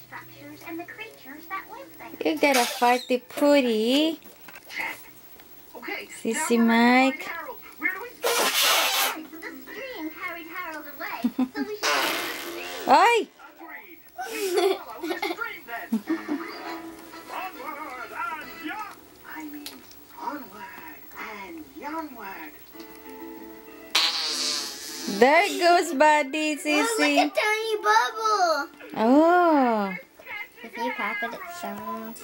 structures and the creatures that live there. You got a farty pooty. Okay. Sissy Mike. Where do we start? So the stream carried Harold away. So we should go to the stream. Oi! Agreed. We follow the stream then. Onward and young. I mean, onward and youngward. There goes Buddy, Sissy. Oh, look at tiny bubble. Oh. If you pop it, it sounds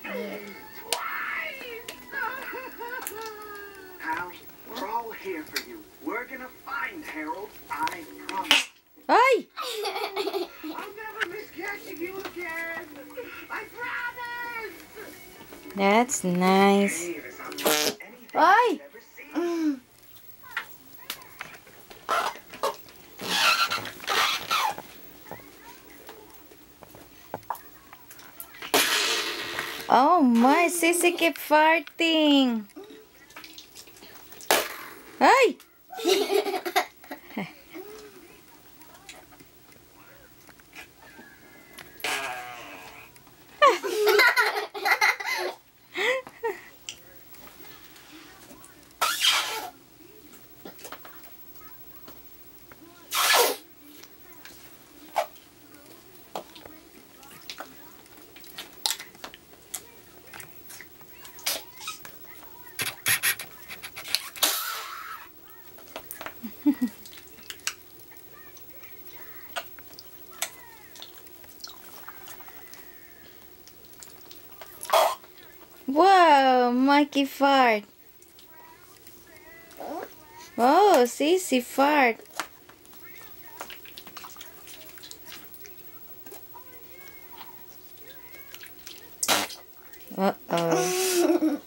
weird. Hal, we're all here for you. We're gonna find Harold. I promise. Oi! I'll never miss catching you again. I promise. That's nice. Hey, there's anything Oi! you've ever seen. Oh my, Sissy keep farting. Hey! Wow, Mikey fart. Oh, Sissy fart. Uh-oh.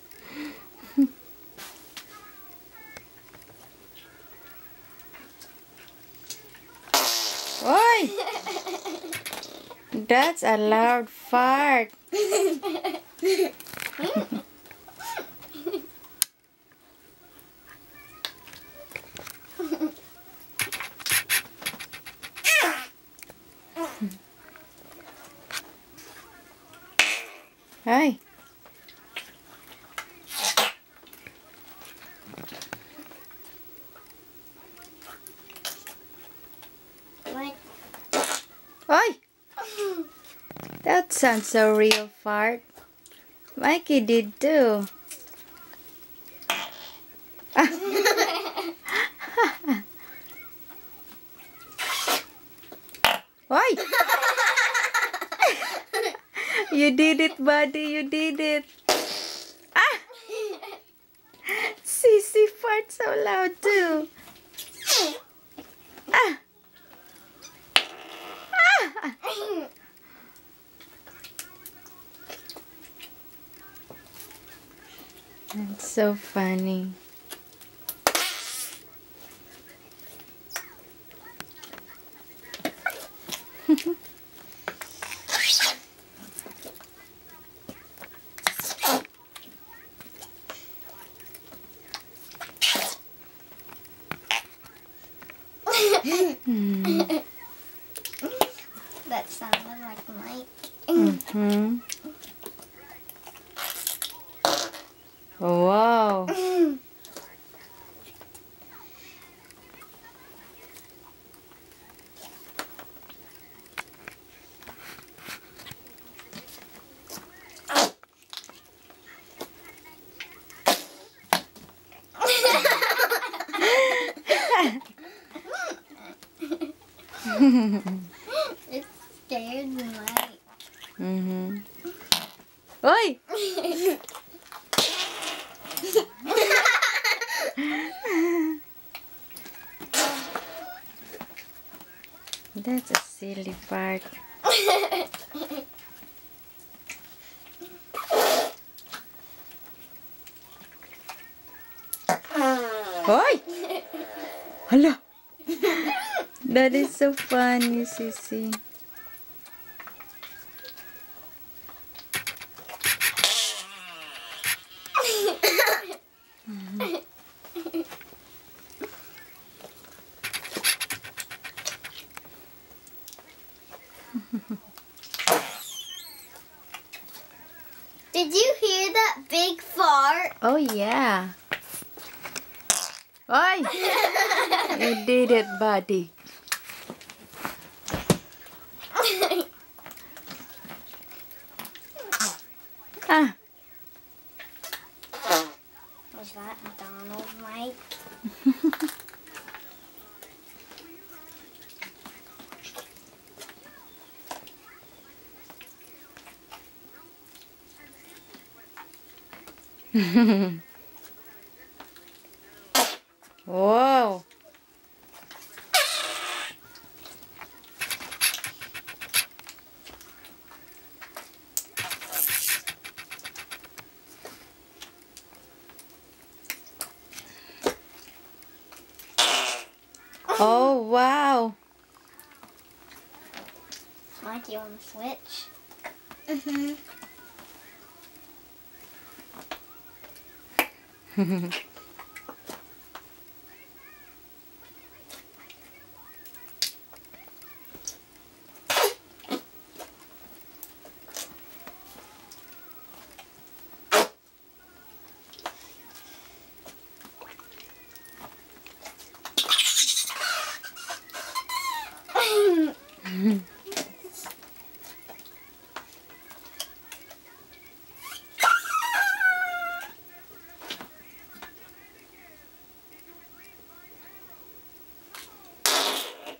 Oi! That's a loud fart. Hi. What? Oi! That sounds so real fart. Mikey did too. Oi! You did it, buddy. You did it. Ah! Sissy farted so loud too. Ah! Ah! That's so funny. That sounded like Mike. Mm-hmm. Wow. It scared Mike. Mm-hmm. Oi! That's a silly part. Oi! Hala! That is so funny, Sissy. start. Oh yeah. Oi! You did it, buddy. Ah. Was that Donald, Mike? Whoa. Oh, wow. Mike, you want to switch? Mm-hmm.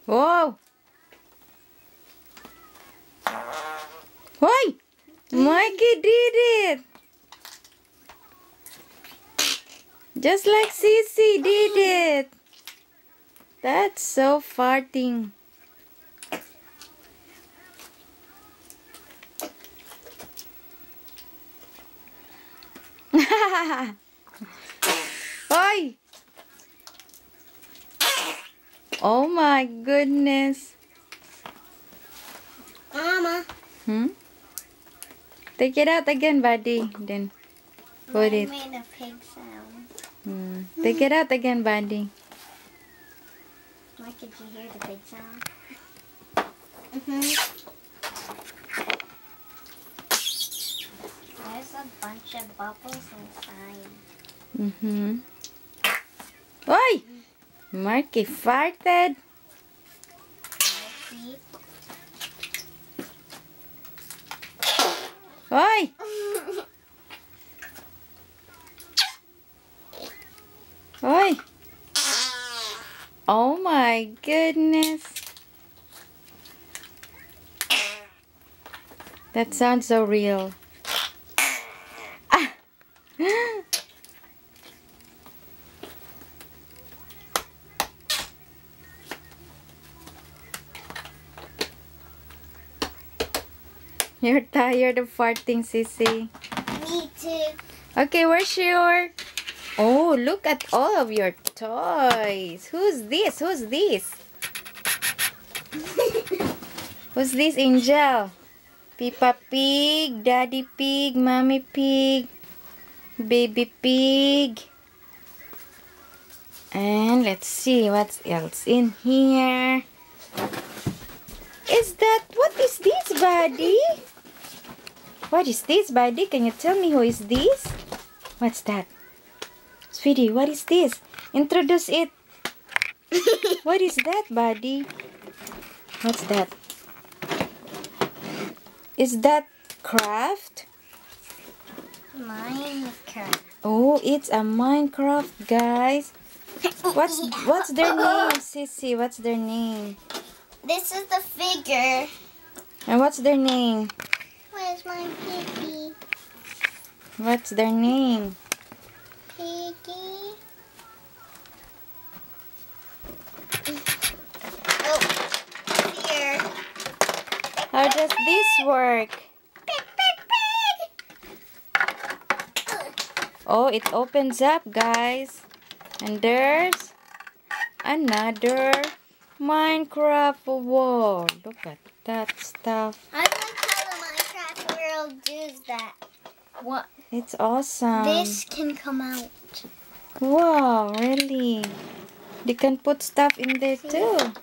Whoa. Why? Mikey did it. Just like Sissy did it. That's so farting. Oi! Oh my goodness. Mama. Take it out again, buddy. Then put Mine it. made a pig sound. Take it out again, buddy. Mike, did you hear the pig sound? Mm-hmm. There's a bunch of bubbles inside. Oi! Marky farted. See? Oi! Oi! Oh my goodness. That sounds so real. Ah. You're tired of farting, Sissy. Me too. Okay, where's your... Oh, look at all of your toys. Who's this? Who's this? Who's this, Angel? Peppa Pig, Daddy Pig, Mommy Pig, Baby Pig. And let's see what else in here. What is this, buddy? What is this, buddy? Can you tell me who is this? What's that? Sweetie, what is this? Introduce it. What is that, buddy? What's that? Is that craft? Minecraft. Oh, it's a Minecraft, guys. What's their name, Sissy? What's their name? This is the figure. And what's their name? Where's my piggy? What's their name? Piggy. Oh, here. How does this work? Pig, pig, pig. Oh, it opens up, guys. And there's another Minecraft wall. Look at that stuff. I like how the Minecraft world does that. What? It's awesome. This can come out. Wow, really? They can put stuff in there too.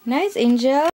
Nice, Angel.